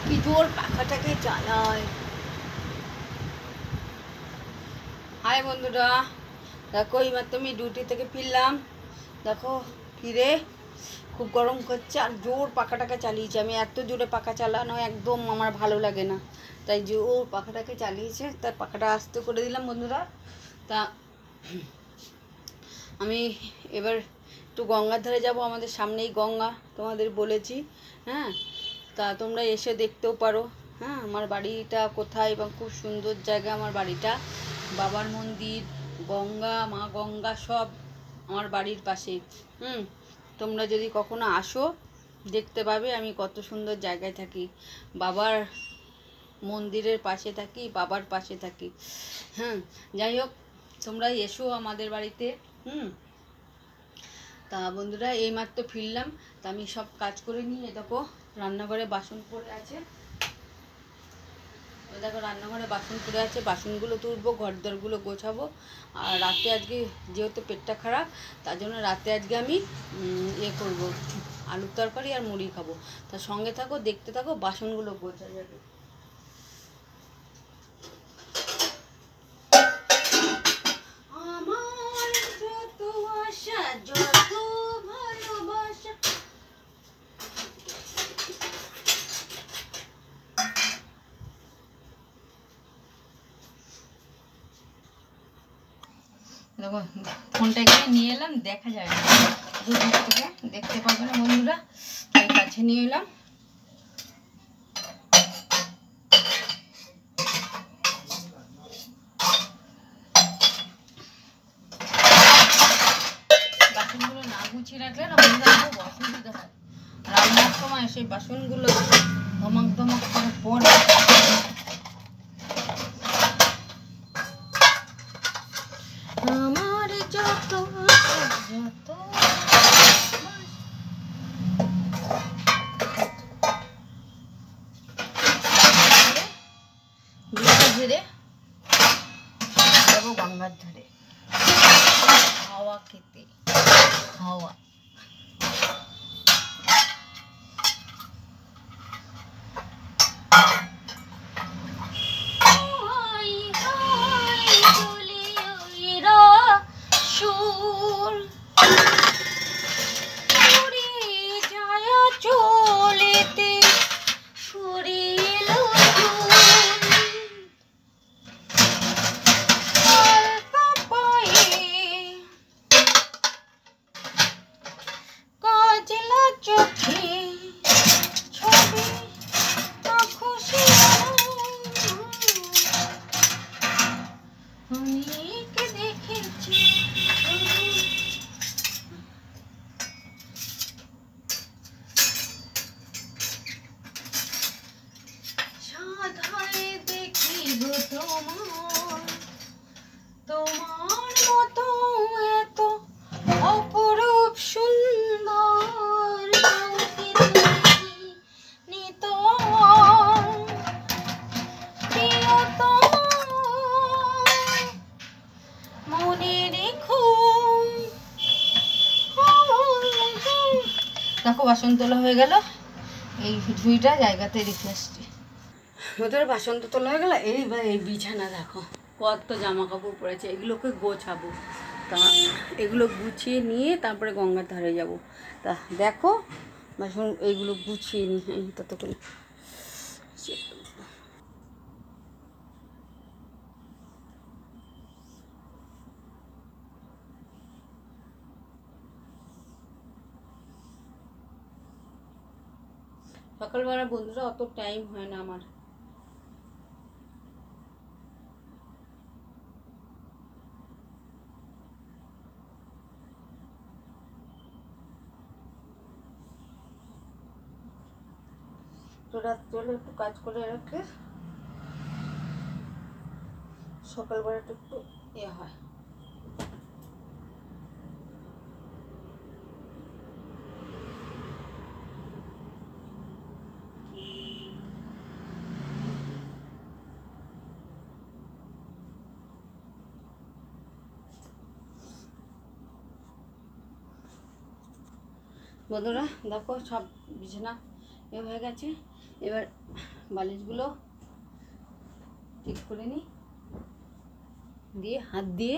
কি জোর পাখাটাকে চালায়। হাই বন্ধুরা, দেখো এইমাত্র আমি ডিউটি থেকে ফিরলাম। দেখো ফিরে খুব গরম করছে আর জোর পাখাটাকে চালিয়েছে। আমি এত জোরে পাখা চালানো একদম আমার ভালো লাগে না, তাই জোর পাখাটাকে চালিয়েছে, তাই পাখাটা আস্তে করে দিলাম বন্ধুরা। তা আমি এবার একটু গঙ্গার ধারে যাব, আমাদের সামনেই গঙ্গা, তোমাদের বলেছি। হ্যাঁ, তা তোমরা এসে দেখতেও পারো। হ্যাঁ, আমার বাড়িটা কোথায় এবং খুব সুন্দর জায়গা আমার বাড়িটা। বাবার মন্দির, গঙ্গা, মা গঙ্গা সব আমার বাড়ির পাশে। তোমরা যদি কখনো আসো দেখতে পাবে আমি কত সুন্দর জায়গায় থাকি। বাবার মন্দিরের পাশে থাকি, বাবার পাশে থাকি। হ্যাঁ, যাই হোক, তোমরা এসো আমাদের বাড়িতে। তা বন্ধুরা এইমাত্র ফিরলাম, তা আমি সব কাজ করে নিয়ে দেখো রান্নাঘরে বাসন পড়ে আছে। দেখো রান্নাঘরে বাসন পড়ে আছে, বাসনগুলো তুলবো, ঘরদরগুলো গোছাবো। আর রাতে আজকে যেহেতু পেটটা খারাপ, তার জন্য রাতে আজকে আমি করবো, আলুর তরকারি আর মুড়ি খাবো। তার সঙ্গে থাকো, দেখতে থাকো, বাসনগুলো গোছা যাবে। আমার যত আশা, যত ভালোবাসা। দেখো ফোনটা এখানে নিয়ে এলাম, দেখা যায় না, দূর থেকে দেখতে পাবে না বন্ধুরা, তাই কাছে নিয়ে এলাম। বাসনগুলো না গুছিয়ে রাখলে না বন্ধুরা খুব অসুবিধা হয়। রান্নার সময় সেই বাসনগুলো ধমক ধমক করে পড়ে। আমার যত যত ঝেড়ে যাবো গঙ্গার ধারে হাওয়া খেতে। হাওয়া সুর চলেতে সুরে চোখে ছবি খুশি অনেক দেখেছি। সাধায় দেখিব তোমার, তোমার মতো এত অপরূপ সুন্দর নিত মনে রেখো। দেখো বাসন তোলা হয়ে গেল, এই ঝুড়িটা জায়গাতে রেখে আসছি। ওদের বাসন তো তোলা হয়ে গেল, এইবার এই বিছানা দেখো কত জামা কাপড় পড়েছে, এগুলোকে গোছাবো। তা এগুলো গুছিয়ে নিয়ে তারপরে গঙ্গার ধারে যাব। তা দেখো বাসন এইগুলো গুছিয়ে নিই ততক্ষণ। সকালবেলা বন্ধুরা অত টাইম হয় না আমার। তো রাত্রে একটু কাজ করে রাখলে সকালবেলাটা একটু হয়। বন্ধুরা দেখো সব বিছানা হয়ে গেছে, এবার বালিশগুলো ঠিক করে নিই, দিয়ে হাত দিয়ে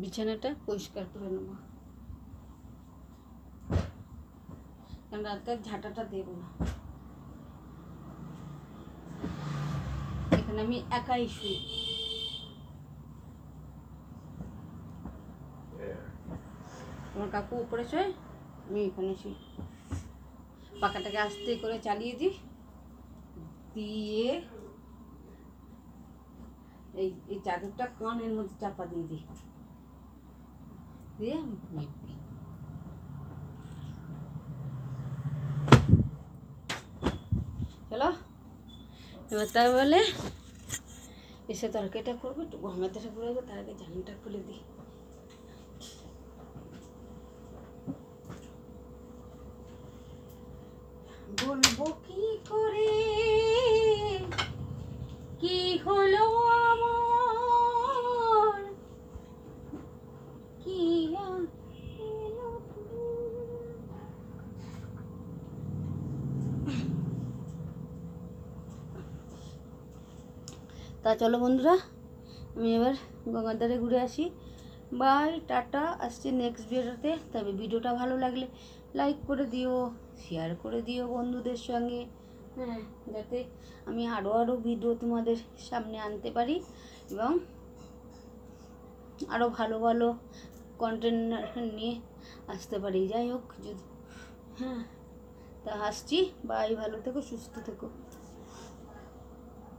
বিছানাটা পরিষ্কার করে নেব, কারণ রাতে ঝাঁটাটা দেবো না। এখানে আমি একাই শুই। আমার কাকু উপরে শোয়, আমি এখানে শুই। পাখাটাকে আস্তে করে চালিয়ে দিই, দিয়ে এই চাদরটা কানের মধ্যে চাপা দিয়ে দিই, দিয়ে আমি ঘুমিয়ে পড়ি। চলো এবার তাহলে এসে তরকারিটা করবো, একটু গঙ্গাতে ঘুরে যাবো, তার আগে জানলাটা খুলে দিই। বলবো কি করে কি হলো আমার, কি তা চলো বন্ধুরা, আমি এবার গঙ্গার ধারে ঘুরে আসি। বাই, টাটা, আসছি নেক্সট ভিডিওতে। তবে ভিডিওটা ভালো লাগলে লাইক করে দিও, শেয়ার করে দিও বন্ধুদের সঙ্গে, হ্যাঁ, যাতে আমি আরও ভিডিও তোমাদের সামনে আনতে পারি এবং আরও ভালো ভালো কন্টেন্ট নিয়ে আসতে পারি। যাই হোক, যদি হ্যাঁ, তা আসছি। বাই, ভালো থেকো, সুস্থ থেকো।